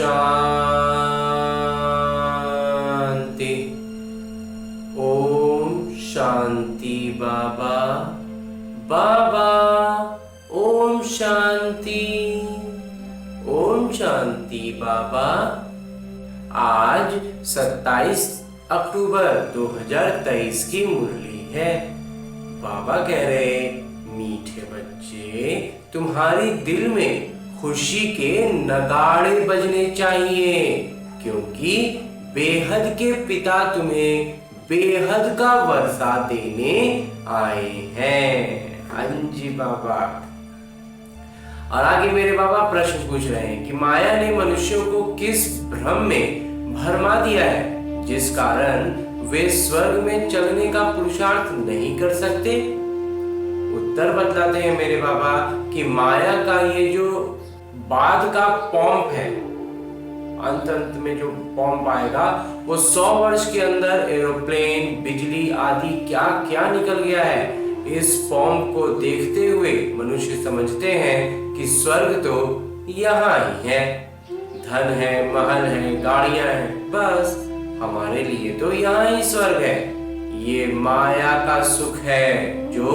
शांति। ओम शांति बाबा। बाबा ओम शांति। ओम शांति बाबा। आज 27 अक्टूबर 2023 की मुरली है। बाबा कह रहे, मीठे बच्चे, तुम्हारी दिल में खुशी के नगाड़े बजने चाहिए, क्योंकि बेहद के पिता तुम्हें बेहद का वर्षा देने आए हैं। हाँ जी बाबा। और आगे मेरे बाबा प्रश्न पूछ रहे हैं कि माया ने मनुष्यों को किस भ्रम में भरमा दिया है, जिस कारण वे स्वर्ग में चलने का पुरुषार्थ नहीं कर सकते। उत्तर बतलाते हैं मेरे बाबा कि माया का ये जो बाद का पॉम्प है, अंत में जो पॉम्प आएगा, वो 100 वर्ष के अंदर एरोप्लेन, बिजली आदि क्या क्या निकल गया है। इस पॉम्प को देखते हुए मनुष्य समझते हैं कि स्वर्ग तो यहाँ ही है, धन है, महल है, गाड़ियां हैं, बस हमारे लिए तो यहाँ ही स्वर्ग है। ये माया का सुख है जो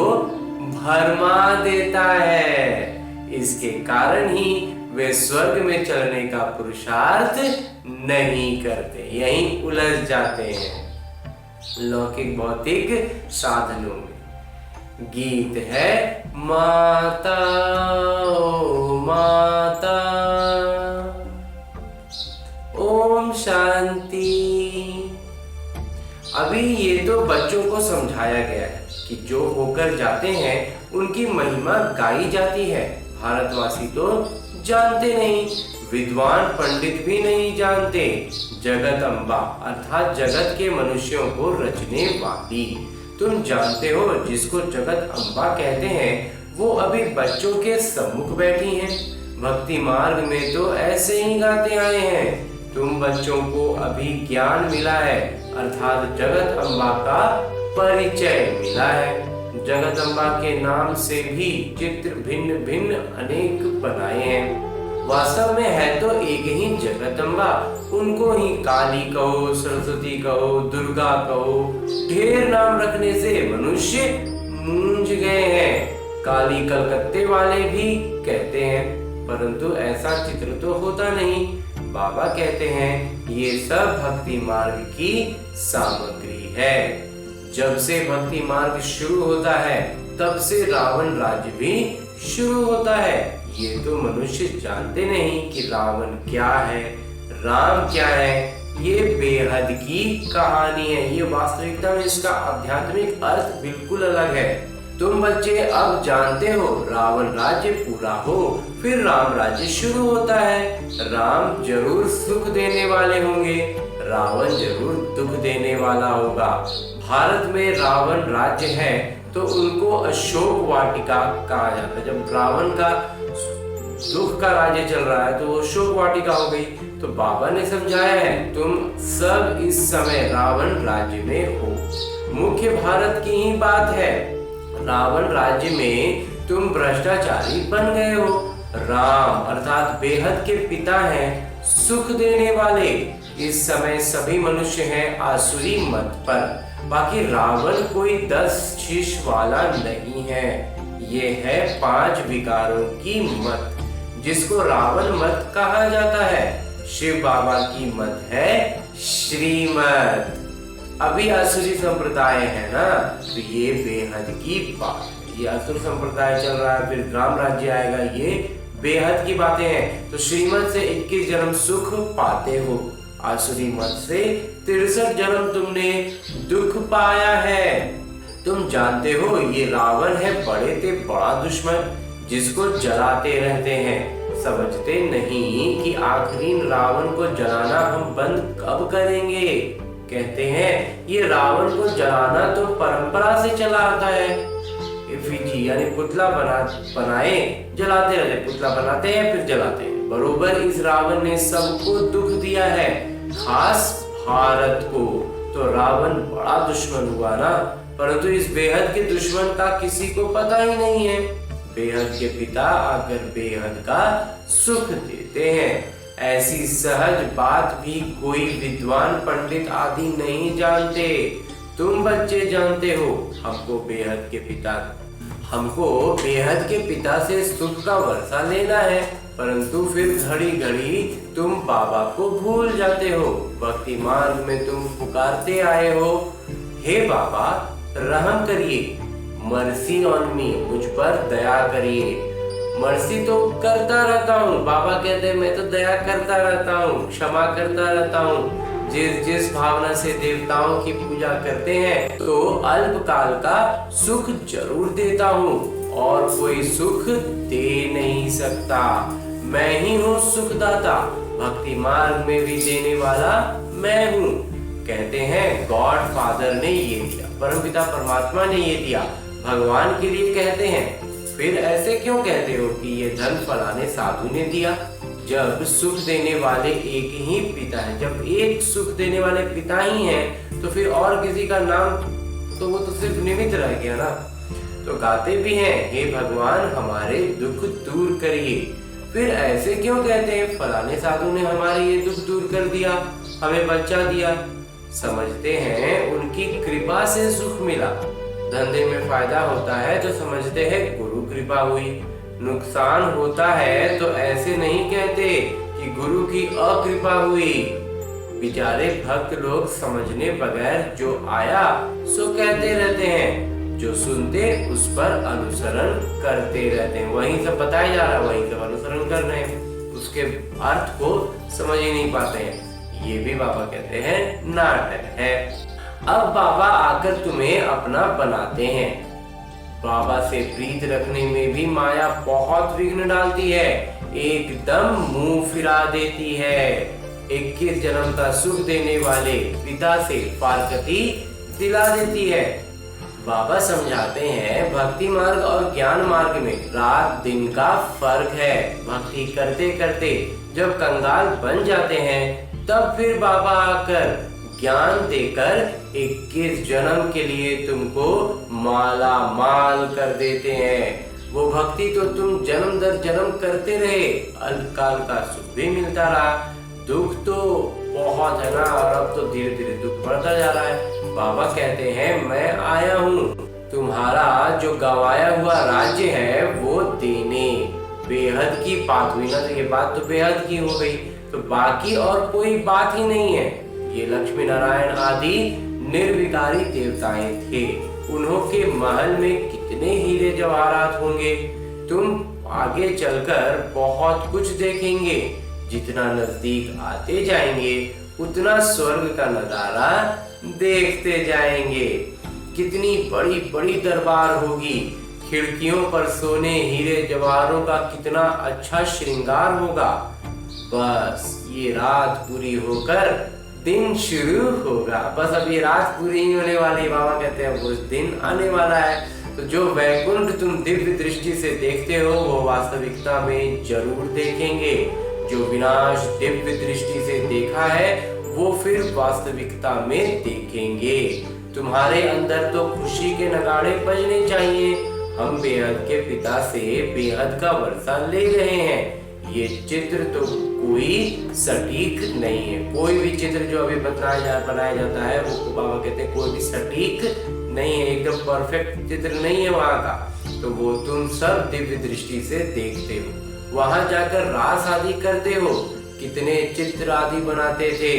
भरमा देता है। इसके कारण ही वे स्वर्ग में चलने का पुरुषार्थ नहीं करते, यहीं उलझ जाते हैं लौकिक भौतिक साधनों में। गीत है माता ओ माता, ओम शांति। अभी ये तो बच्चों को समझाया गया है कि जो होकर जाते हैं उनकी महिमा गाई जाती है। भारतवासी तो जानते नहीं, विद्वान पंडित भी नहीं जानते। जगत अम्बा अर्थात जगत के मनुष्यों को रचने वाली, तुम जानते हो, जिसको जगत अम्बा कहते हैं, वो अभी बच्चों के सम्मुख बैठी हैं। भक्ति मार्ग में तो ऐसे ही गाते आए हैं। तुम बच्चों को अभी ज्ञान मिला है, अर्थात जगत अम्बा का परिचय मिला है। जगत अम्बा के नाम से भी चित्र भिन्न भिन्न अनेक बनाए हैं। वास्तव में है तो एक ही जगत अम्बा। उनको ही काली कहो, सरस्वती कहो, दुर्गा कहो, ढेर नाम रखने से मनुष्य मूंझ गए हैं। काली कलकत्ते वाले भी कहते हैं, परंतु ऐसा चित्र तो होता नहीं। बाबा कहते हैं ये सब भक्ति मार्ग की सामग्री है। जब से भक्ति मार्ग शुरू होता है, तब से रावण राज्य भी शुरू होता है। ये तो मनुष्य जानते नहीं कि रावण क्या है, राम क्या है। ये बेहद की कहानी है। ये वास्तविकता में इसका आध्यात्मिक अर्थ बिल्कुल अलग है। तुम बच्चे अब जानते हो, रावण राज्य पूरा हो, फिर राम राज्य शुरू होता है। राम जरूर सुख देने वाले होंगे, रावण जरूर दुख देने वाला होगा। भारत में रावण राज्य है तो उनको अशोक वाटिका कहा जाता है। जब रावण का दुख का राज्य चल रहा है तो वो अशोक वाटिका हो गई। तो बाबा ने समझाया है, तुम सब इस समय रावण राज्य में हो। मुख्य भारत की ही बात है। रावण राज्य में तुम भ्रष्टाचारी बन गए हो। राम अर्थात बेहद के पिता हैं, सुख देने वाले। इस समय सभी मनुष्य हैं आसुरी मत पर। बाकी रावण कोई 10 शीश वाला नहीं है। ये है 5 विकारों की मत, जिसको रावण मत कहा जाता है। शिव बाबा की मत है श्रीमत। अभी असुरी संप्रदाय है ना, तो ये बेहद की बात है। ये असुर संप्रदाय चल रहा है, फिर राम राज्य आएगा, ये बेहद की बातें हैं। तो श्रीमत से 21 जन्म सुख पाते हो, आसुरी मत से 63 जन्म तुमने दुख पाया है। तुम जानते हो ये रावण है बड़े ते बड़ा दुश्मन, जिसको जलाते रहते हैं। समझते नहीं कि आखिरी रावण को जलाना हम बंद कब करेंगे। कहते हैं ये रावण को जलाना तो परंपरा से चला आता है। एफिजी यानी पुतला बनाए जलाते रहते, पुतला बनाते हैं फिर जलाते हैं। बरोबर इस रावण ने सबको दुख दिया है, खास भारत को। तो रावण बड़ा दुश्मन हुआ ना, परंतु इस बेहद के दुश्मन का किसी को पता ही नहीं है। बेहद के पिता आकर बेहद का सुख देते हैं। ऐसी सहज बात भी कोई विद्वान पंडित आदि नहीं जानते। तुम बच्चे जानते हो, हमको बेहद के पिता से सुख का वर्षा लेना है, परंतु फिर घड़ी घड़ी तुम बाबा को भूल जाते हो। भक्ति मार्ग में तुम पुकारते आए हो, हे बाबा रहम करिए, मर्सी ऑन मी, मुझ पर दया करिए। मर्सी तो करता रहता हूँ, बाबा कहते हैं मैं तो दया करता रहता हूँ, क्षमा करता रहता हूँ। जिस भावना से देवताओं की पूजा करते हैं तो अल्पकाल का सुख जरूर देता हूँ और कोई सुख दे नहीं सकता। मैं ही हूँ सुखदाता, भक्ति मार्ग में भी देने वाला मैं हूँ। कहते हैं गॉड फादर ने ये दिया, परमपिता परमात्मा ने ये दिया, भगवान के लिए कहते हैं। फिर ऐसे क्यों कहते हो कि ये धन फलाने साधु ने दिया? जब सुख देने वाले एक ही पिता है, जब एक सुख देने वाले पिता ही हैं, तो फिर और किसी का नाम तो वो तो सिर्फ निमित्त रह गया ना। तो गाते भी हैं, हे भगवान हमारे दुख दूर करिए। फिर ऐसे क्यों कहते हैं फलाने साधु ने हमारे ये दुख दूर कर दिया, हमें बच्चा दिया? समझते हैं उनकी कृपा से सुख मिला। धंधे में फायदा होता है तो समझते हैं गुरु कृपा हुई, नुकसान होता है तो ऐसे नहीं कहते कि गुरु की अकृपा हुई। बेचारे भक्त लोग समझने बगैर जो आया सो कहते रहते हैं, जो सुनते उस पर अनुसरण करते रहते हैं। वहीं सब बताया जा रहा है, वहीं सब अनुसरण कर रहे हैं, उसके अर्थ को समझ ही नहीं पाते हैं। ये भी बाबा कहते हैं नाटक है। अब बाबा आकर तुम्हें अपना बनाते हैं। बाबा से प्रीत रखने में भी माया बहुत विघ्न डालती है, एकदम मुंह फिरा देती है। 21 जन्म का सुख देने वाले पिता से फारकती दिला देती है। बाबा समझाते हैं भक्ति मार्ग और ज्ञान मार्ग में रात दिन का फर्क है। भक्ति करते करते जब कंगाल बन जाते हैं तब फिर बाबा आकर ज्ञान देकर 21 जन्म के लिए तुमको माला माल कर देते हैं। वो भक्ति तो तुम जन्म दर जन्म करते रहे, अल्पकाल का सुख भी मिलता रहा, दुख तो बहुत है ना, और अब तो धीरे धीरे दुख बढ़ता जा रहा है। बाबा कहते हैं मैं आया हूँ तुम्हारा जो गंवाया हुआ राज्य है वो देने। बेहद की बात हुई ना, तो ये बात तो बेहद की हो गई, तो बाकी और कोई बात ही नहीं है। ये लक्ष्मी नारायण आदि निर्विकारी देवताएं थे, उन्हों के महल में कितने हीरे जवाहरात होंगे। तुम आगे चलकर बहुत कुछ देखेंगे, जितना नजदीक आते जाएंगे उतना स्वर्ग का नजारा देखते जाएंगे। कितनी बड़ी बड़ी दरबार होगी, खिड़कियों पर सोने हीरे जवाहरों का कितना अच्छा श्रृंगार होगा। बस ये रात पूरी होकर दिन शुरू होगा। बस अब ये रात पूरी ही होने वाली, बाबा कहते हैं वो दिन आने वाला है। तो जो वैकुंठ तुम दिव्य दृष्टि से देखते हो वो वास्तविकता में जरूर देखेंगे। जो विनाश दिव्य दृष्टि से देखा है वो फिर वास्तविकता में देखेंगे। तुम्हारे अंदर तो खुशी के नगाड़े बजने चाहिए। हम बेहद के पिता से बेहद का वर्षा ले रहे हैं। ये चित्र तो कोई सटीक नहीं है, कोई भी चित्र जो अभी बनाया जाता है वो बाबा कहते हैं कोई भी सटीक नहीं है, एकदम परफेक्ट चित्र नहीं है वहाँ का। तो वो तुम सब दिव्य दृष्टि से देखते हो, वहां जाकर रास आदि करते हो, कितने चित्र आदि बनाते थे।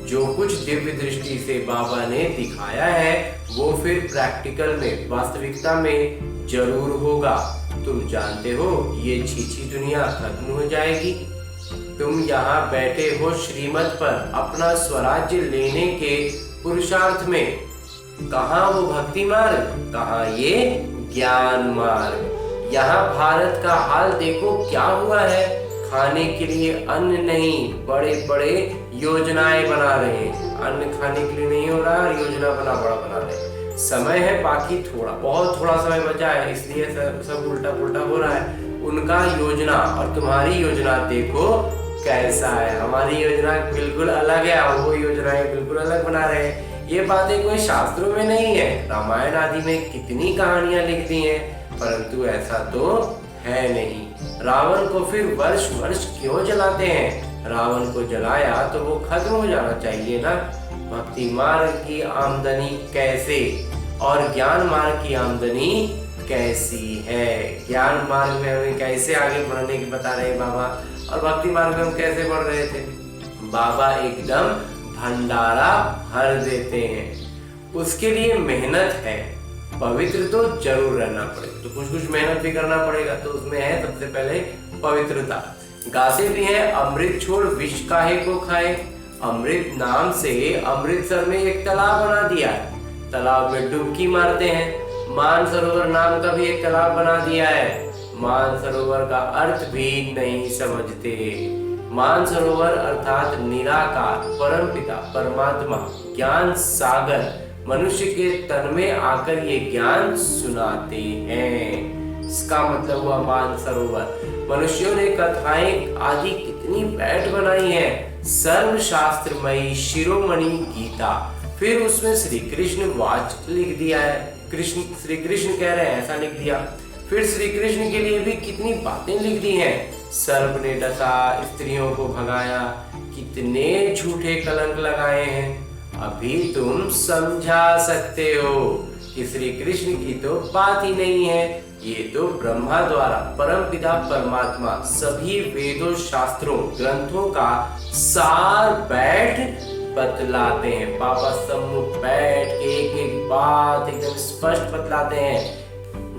जो कुछ दिव्य दृष्टि से बाबा ने दिखाया है वो फिर प्रैक्टिकल में वास्तविकता में जरूर होगा। तुम जानते हो ये छीछी दुनिया खत्म हो जाएगी। तुम यहाँ बैठे हो श्रीमत पर अपना स्वराज्य लेने के पुरुषार्थ में। कहाँ वो भक्ति मार्ग, कहाँ ये ज्ञान मार्ग। यहाँ भारत का हाल देखो क्या हुआ है। खाने के लिए अन्न नहीं, बड़े बड़े योजनाएं बना रहे हैं। अन्न खाने के लिए नहीं हो रहा और योजना बड़ा बना रहे हैं। समय है बाकी, बहुत थोड़ा समय बचा है, इसलिए सब उल्टा पुल्टा हो रहा है। उनका योजना और तुम्हारी योजना देखो कैसा है। हमारी योजना बिल्कुल अलग है और वो योजनाएं बिल्कुल अलग बना रहे हैं। ये बातें कोई शास्त्रों में नहीं है, रामायण आदि में कितनी कहानियां लिख दी हैं, परंतु ऐसा तो है नहीं। रावण को फिर वर्ष वर्ष क्यों जलाते हैं? रावण को जलाया तो वो खत्म हो जाना चाहिए ना। भक्ति मार्ग की आमदनी कैसे और ज्ञान मार्ग की आमदनी कैसी है? ज्ञान मार्ग में हमें कैसे आगे बढ़ने की बता रहे हैं बाबा, और भक्ति मार्ग में हम कैसे बढ़ रहे थे? बाबा एकदम भंडारा भर देते हैं। उसके लिए मेहनत है, पवित्र तो जरूर रहना पड़ेगा, तो कुछ कुछ मेहनत भी करना पड़ेगा। तो उसमें है सबसे पहले पवित्रता। गाते भी है, अमृत छोड़ विष काहे को खाए। अमृत नाम से अमृतसर में एक तालाब बना दिया है, तालाब में डुबकी मारते हैं। मानसरोवर नाम का भी एक तालाब बना दिया है, मानसरोवर का अर्थ भी नहीं समझते। मानसरोवर अर्थात निराकार परमपिता परमात्मा ज्ञान सागर मनुष्य के तन में आकर ये ज्ञान सुनाते हैं। इसका मतलब हुआ मानसरोवर। मनुष्यों ने कथाएं आदि कितनी बैठ बनाई है, सर्वशास्त्रमयी शिरोमणि गीता। फिर उसमें श्री कृष्ण वाच लिख दिया है, कृष्ण श्री कृष्ण कह रहे हैं ऐसा लिख दिया। फिर श्री कृष्ण के लिए भी कितनी बातें लिख दी हैं। सर्प ने डसा, स्त्रियों को भगाया, कितने झूठे कलंक लगाए हैं। अभी तुम समझा सकते हो कि श्री कृष्ण की तो बात ही नहीं है। ये तो ब्रह्मा द्वारा परमपिता परमात्मा सभी वेदों शास्त्रों ग्रंथों का सार बैठ बतलाते हैं। बाबा सम्मुख बैठ के एक एक बात एकदम स्पष्ट बतलाते हैं।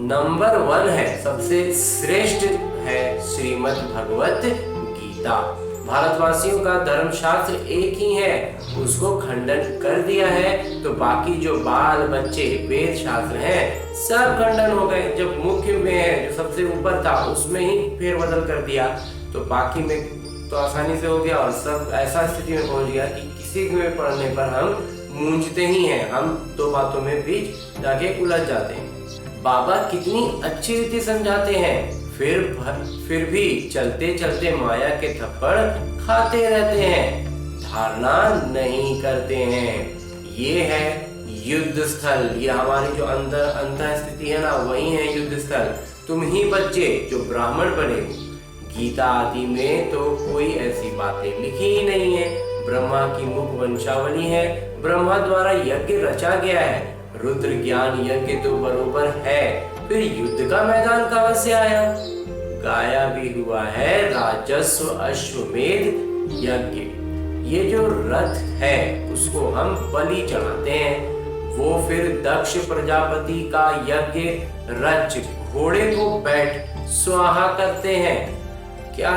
नंबर 1 है, सबसे श्रेष्ठ है श्रीमद् भगवत गीता। भारतवासियों का धर्मशास्त्र एक ही है, उसको खंडन कर दिया है तो बाकी जो बाल बच्चे वेद शास्त्र हैं सब खंडन हो गए। जब मुख्य में है जो सबसे ऊपर था उसमें ही फेरबदल कर दिया तो बाकी में तो आसानी से हो गया, और सब ऐसा स्थिति में पहुंच गया कि किसी में पढ़ने पर हम मूंझते ही हैं, हम दो बातों में बीच जाके उलझ जाते हैं। बाबा कितनी अच्छी रीति समझाते हैं, फिर भी चलते चलते माया के थप्पड़ खाते रहते हैं, धारणा नहीं करते हैं। ये है युद्ध स्थल, ये हमारी जो अंदर अंतः स्थिति है ना, वही है युद्ध स्थल। तुम ही बच्चे जो ब्राह्मण बने हो, गीता आदि में तो कोई ऐसी बातें लिखी ही नहीं है। ब्रह्मा की मुख वंशावली है, ब्रह्मा द्वारा यज्ञ रचा गया है, रुद्र ज्ञान यज्ञ तो बरोबर है, फिर युद्ध का मैदान कहां से आया? गाया भी हुआ है राजस्व अश्वमेध यज्ञ। ये जो रथ है उसको हम बलि चढ़ाते हैं, वो फिर दक्ष प्रजापति का यज्ञ रच घोड़े को बैठ स्वाहा करते हैं। क्या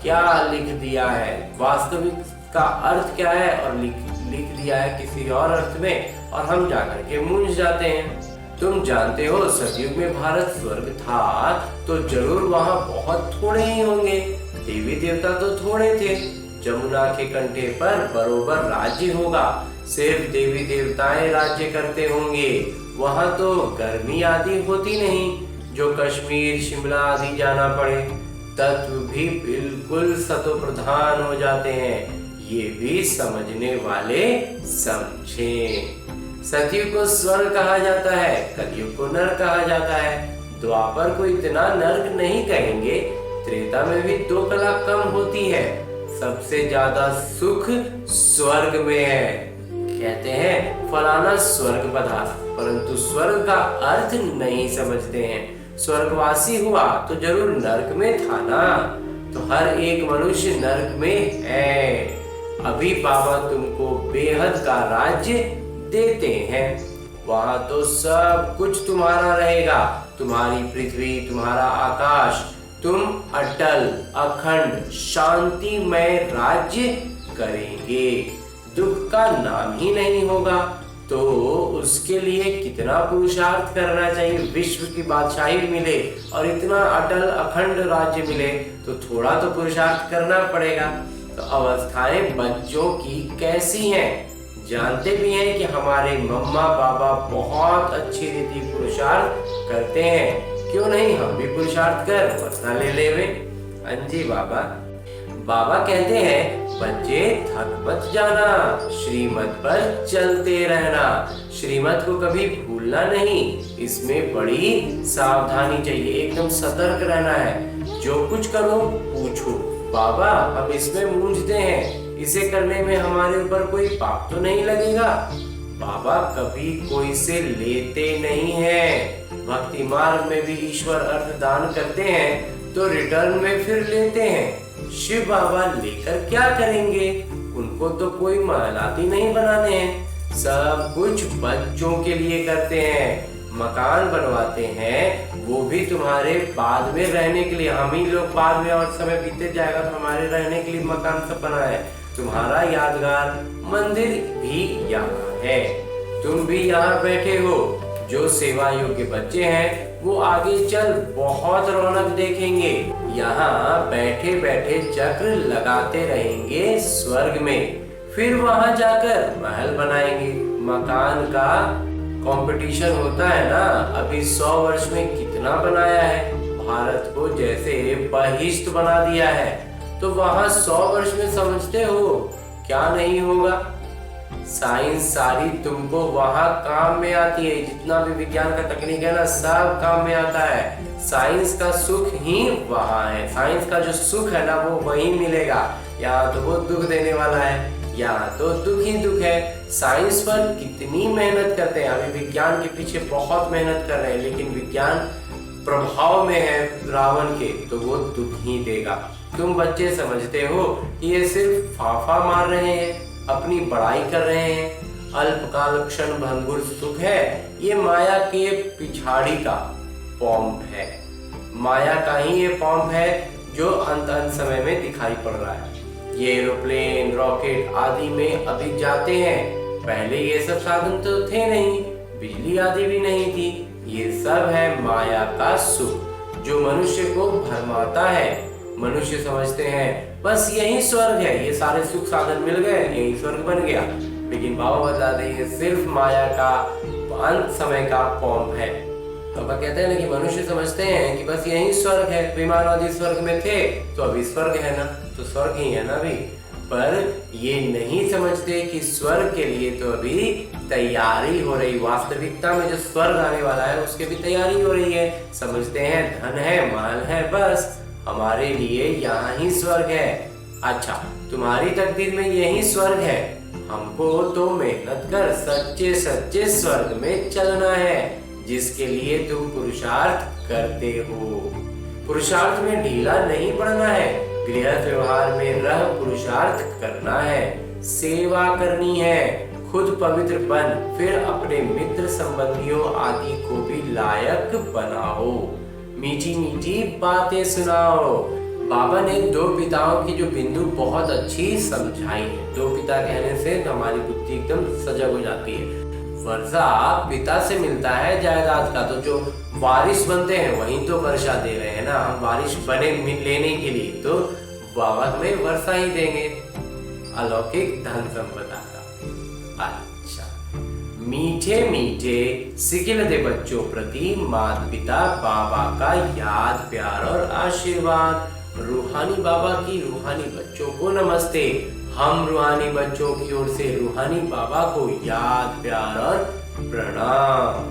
क्या लिख दिया है, वास्तविक का अर्थ क्या है और लिख दिया है किसी और अर्थ में, और हम जाकर के मूंझ जाते हैं। तुम जानते हो सतयुग में भारत स्वर्ग था तो जरूर वहाँ बहुत थोड़े ही होंगे, देवी देवता तो थोड़े थे। जमुना के कंठे पर बरोबर राज्य होगा, सिर्फ देवी देवताएं राज्य करते होंगे। वहाँ तो गर्मी आदि होती नहीं जो कश्मीर शिमला आदि जाना पड़े। तत्व भी बिल्कुल सतो प्रधान हो जाते हैं, ये भी समझने वाले समझें। सतयुग को स्वर्ग कहा जाता है, कलयुग को नरक कहा जाता है। द्वापर को इतना नरक नहीं कहेंगे, त्रेता में भी 2 कला कम होती है। सबसे ज्यादा सुख स्वर्ग में है। कहते हैं फलाना स्वर्ग पधारा, परंतु स्वर्ग का अर्थ नहीं समझते हैं। स्वर्गवासी हुआ तो जरूर नरक में था ना, तो हर एक मनुष्य नरक में है। अभी बाबा तुमको बेहद का राज्य देते हैं, वहां तो सब कुछ तुम्हारा रहेगा, तुम्हारी पृथ्वी, तुम्हारा आकाश, तुम अटल अखंड शांतिमय राज्य करेंगे। दुख का नाम ही नहीं होगा, तो उसके लिए कितना पुरुषार्थ करना चाहिए। विश्व की बादशाही मिले और इतना अटल अखंड राज्य मिले तो थोड़ा तो पुरुषार्थ करना पड़ेगा। तो अवस्थाएं बच्चों की कैसी हैं? जानते भी हैं कि हमारे मम्मा पापा बहुत अच्छी रीति पुरुषार्थ करते हैं, क्यों नहीं हम भी पुरुषार्थ कर वरना ले लेवे। अंजी बाबा कहते हैं बच्चे थक मत जाना, श्रीमत पर चलते रहना। श्रीमत को कभी भूलना नहीं, इसमें बड़ी सावधानी चाहिए, एकदम सतर्क रहना है। जो कुछ करो पूछो, बाबा हम इसमें मूंझते हैं, इसे करने में हमारे ऊपर कोई पाप तो नहीं लगेगा? बाबा कभी कोई से लेते नहीं है। भक्ति मार्ग में भी ईश्वर अर्थ दान करते हैं तो रिटर्न में फिर लेते हैं। शिव बाबा लेकर क्या करेंगे? उनको तो कोई महलाती नहीं बनाने हैं, सब कुछ बच्चों के लिए करते हैं। मकान बनवाते हैं वो भी तुम्हारे बाद में रहने के लिए। हम ही लोग बाद में और समय बीते जाएगा तो हमारे रहने के लिए मकान सब बना है। तुम्हारा यादगार मंदिर भी यहाँ है, तुम भी यहाँ बैठे हो। जो सेवा योग्य बच्चे हैं वो आगे चल बहुत रौनक देखेंगे। यहाँ बैठे बैठे चक्र लगाते रहेंगे स्वर्ग में, फिर वहां जाकर महल बनाएंगे। मकान का कंपटीशन होता है ना, अभी 100 वर्ष में कितना बनाया है। भारत को जैसे बहिष्ट बना दिया है, तो वहां 100 वर्ष में समझते हो क्या नहीं होगा। साइंस सारी तुमको वहां काम में आती है। जितना भी विज्ञान का तकनीक है ना, सब काम में आता है। साइंस का सुख ही वहां है, साइंस का जो सुख है ना वो वहीं मिलेगा। यहाँ तो वो दुख देने वाला है, यहाँ तो दुख ही दुख है। साइंस पर कितनी मेहनत करते हैं, अभी विज्ञान के पीछे बहुत मेहनत कर रहे हैं, लेकिन विज्ञान प्रभाव में है रावण के, तो वो दुख ही देगा। तुम बच्चे समझते हो कि ये सिर्फ फाफा मार रहे हैं, अपनी बड़ाई कर रहे हैं। अल्पकाल क्षण भंगुर सुख है, ये माया के पिछाड़ी का पॉम्प है। माया का ही ये पॉम्प है जो अंत समय में दिखाई पड़ रहा है। ये एरोप्लेन, रॉकेट आदि में अभी जाते हैं। पहले ये सब साधन तो थे नहीं, बिजली आदि भी नहीं थी। ये सब है माया का सुख जो मनुष्य को भरमाता है। मनुष्य समझते हैं बस यही स्वर्ग है, ये सारे सुख साधन मिल गए, यही स्वर्ग बन गया। लेकिन बाबा बताते हैं ये सिर्फ माया का अंत समय का पॉम्प है। बाबा कहते हैं ना कि मनुष्य समझते हैं कि बस यही स्वर्ग है, विमान आदि स्वर्ग में थे तो अभी स्वर्ग है ना, तो स्वर्ग ही है ना अभी। पर ये नहीं समझते कि स्वर्ग के लिए तो अभी तैयारी हो रही। वास्तविकता में जो स्वर्ग आने वाला है उसके भी तैयारी हो रही है। समझते हैं धन है, माल है, बस हमारे लिए यहाँ ही स्वर्ग है। अच्छा, तुम्हारी तकदीर में यही स्वर्ग है, हमको तो मेहनत कर सच्चे सच्चे स्वर्ग में चलना है, जिसके लिए तुम पुरुषार्थ करते हो। पुरुषार्थ में ढीला नहीं पड़ना है, गृहस्थ व्यवहार में रह पुरुषार्थ करना है, सेवा करनी है, खुद पवित्र बन, फिर अपने मित्र संबंधियों आदि को भी लायक बनाओ, मीठी मीठी बातें सुनाओ। बाबा ने दो पिताओं की जो बिंदु बहुत अच्छी समझाई है। दो पिता कहने से हमारी बुद्धि एकदम सजग हो जाती है। वर्षा पिता से मिलता है जायदाद का, तो जो वारिस बनते हैं वही तो वर्षा दे रहे हैं ना। हम वारिस बने लेने के लिए तो बाबा हमें वर्षा ही देंगे, अलौकिक धन संपदा का। अच्छा, मीठे मीठे सिकिलते बच्चों प्रति माता पिता बाबा का याद प्यार और आशीर्वाद। रूहानी बाबा की रूहानी बच्चों को नमस्ते। हम रूहानी बच्चों की ओर से रूहानी बाबा को याद प्यार और प्रणाम।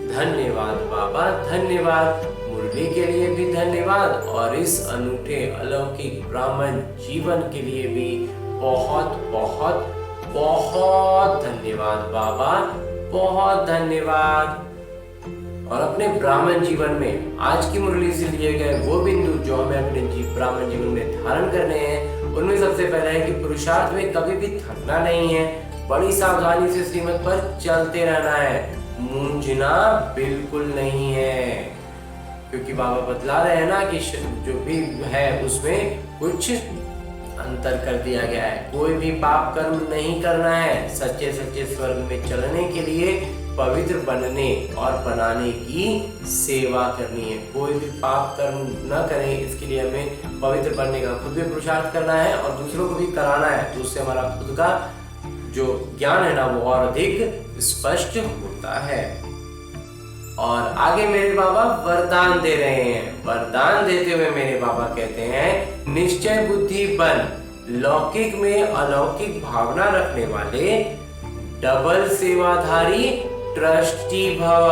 धन्यवाद बाबा, धन्यवाद। मुरली के लिए भी धन्यवाद और इस अनूठे अलौकिक ब्राह्मण जीवन के लिए भी बहुत बहुत बहुत धन्यवाद बाबा, बहुत धन्यवाद। और अपने ब्राह्मण जीवन में आज की मुरली से लिए गए वो बिंदु जो हमें अपने ब्राह्मण जीवन में धारण करने हैं, उनमें सबसे पहला है कि पुरुषार्थ में कभी भी थकना नहीं है, बड़ी सावधानी से श्रीमत पर चलते रहना है, मूंझना बिल्कुल नहीं है। क्योंकि बाबा बतला रहे हैं ना कि जो भी है उसमें कुछ अंतर कर दिया गया है। कोई भी पाप कर्म नहीं करना है। सच्चे सच्चे स्वर्ग में चलने के लिए पवित्र बनने और बनाने की सेवा करनी है। कोई भी पाप कर्म न करें, इसके लिए हमें पवित्र बनने का खुद भी पुरुषार्थ करना है और दूसरों को भी कराना है। तो उससे हमारा खुद का जो ज्ञान है ना वो और अधिक स्पष्ट होता है। और आगे मेरे बाबा वरदान दे रहे हैं। वरदान देते हुए मेरे बाबा कहते हैं, निश्चय बुद्धि बन, लौकिक में अलौकिक भावना रखने वाले, डबल सेवाधारी ट्रस्टी भव।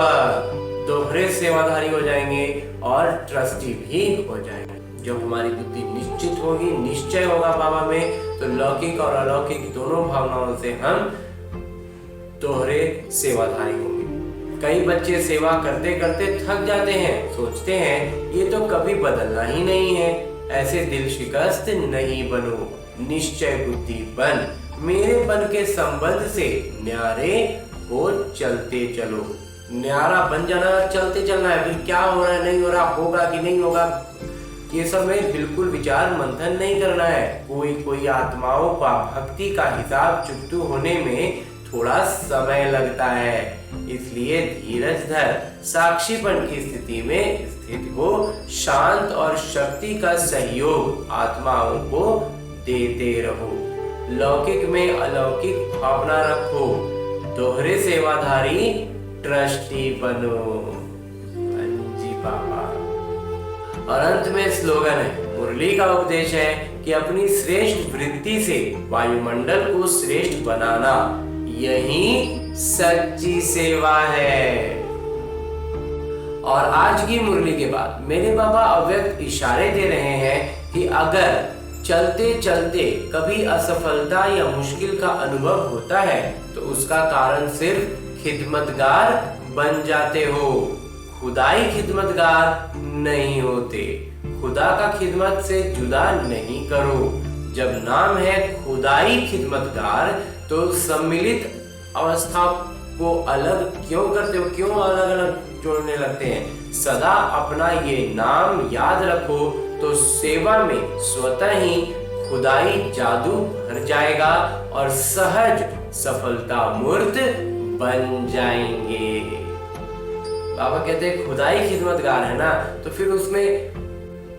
दोहरे सेवाधारी हो जाएंगे और ट्रस्टी भी हो जाएंगे। जब हमारी बुद्धि निश्चित होगी, निश्चय होगा बाबा में, तो लौकिक और अलौकिक दोनों भावनाओं से हम दोहरे सेवाधारी होंगे। कई बच्चे सेवा करते करते थक जाते हैं, सोचते हैं ये तो कभी बदलना ही नहीं है। ऐसे दिल शिकस्त नहीं बनो, निश्चय बुद्धि बन, मेरे बन के संबंध से न्यारे हो चलते चलो। न्यारा बन जाना, चलते चलना है, फिर क्या हो रहा है, नहीं हो रहा, होगा कि नहीं होगा, ये सब में बिल्कुल विचार मंथन नहीं करना है। कोई आत्माओं का भक्ति का हिसाब चुकतू होने में थोड़ा समय लगता है, इसलिए धीरज धर, साक्षीपन की स्थिति में स्थित हो, शांत और शक्ति का सहयोग आत्माओं को देते रहो। लौकिक में अलौकिक भावना रखो, दोहरे सेवाधारी ट्रस्टी बनो। जी पापा। और अंत में स्लोगन है, मुरली का उपदेश है कि अपनी श्रेष्ठ वृत्ति से वायुमंडल को श्रेष्ठ बनाना, यही सच्ची सेवा है। और आज की मुरली के बाद मेरे बाबा अव्यक्त इशारे दे रहे हैं कि अगर चलते चलते कभी असफलता या मुश्किल का अनुभव होता है तो उसका कारण सिर्फ खिदमतगार बन जाते हो, खुदाई खिदमतगार नहीं होते। खुदा का खिदमत से जुदा नहीं करो। जब नाम है खुदाई खिदमतगार तो सम्मिलित अवस्था को अलग क्यों करते हो, क्यों अलग अलग जोड़ने लगते हैं? सदा अपना ये नाम याद रखो तो सेवा में स्वतः ही खुदाई जादू भर जाएगा और सहज सफलता मूर्त बन जाएंगे। बाबा कहते हैं खुदाई खिदमतगार है ना, तो फिर उसमें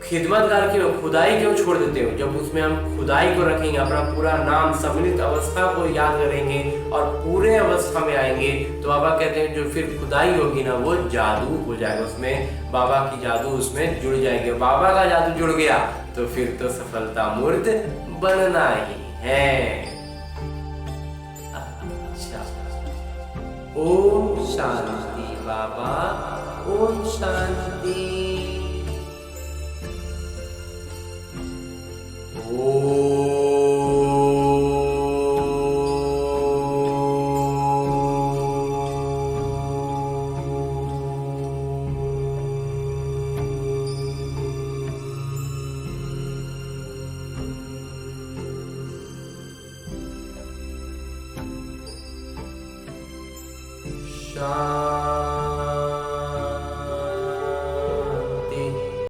खिदमतगार क्यों, खुदाई क्यों छोड़ देते हो? जब उसमें हम खुदाई को रखेंगे, अपना पूरा नाम सम्मिलित अवस्था को याद करेंगे और पूरे अवस्था में आएंगे, तो बाबा कहते हैं जो फिर खुदाई होगी ना वो जादू हो जाएगा, उसमें बाबा की जादू उसमें जुड़ जाएंगे। बाबा का जादू जुड़ गया तो फिर तो सफलता मूर्त बनना ही है। अच्छा, ओम शांति बाबा, ओम शांति। शांति।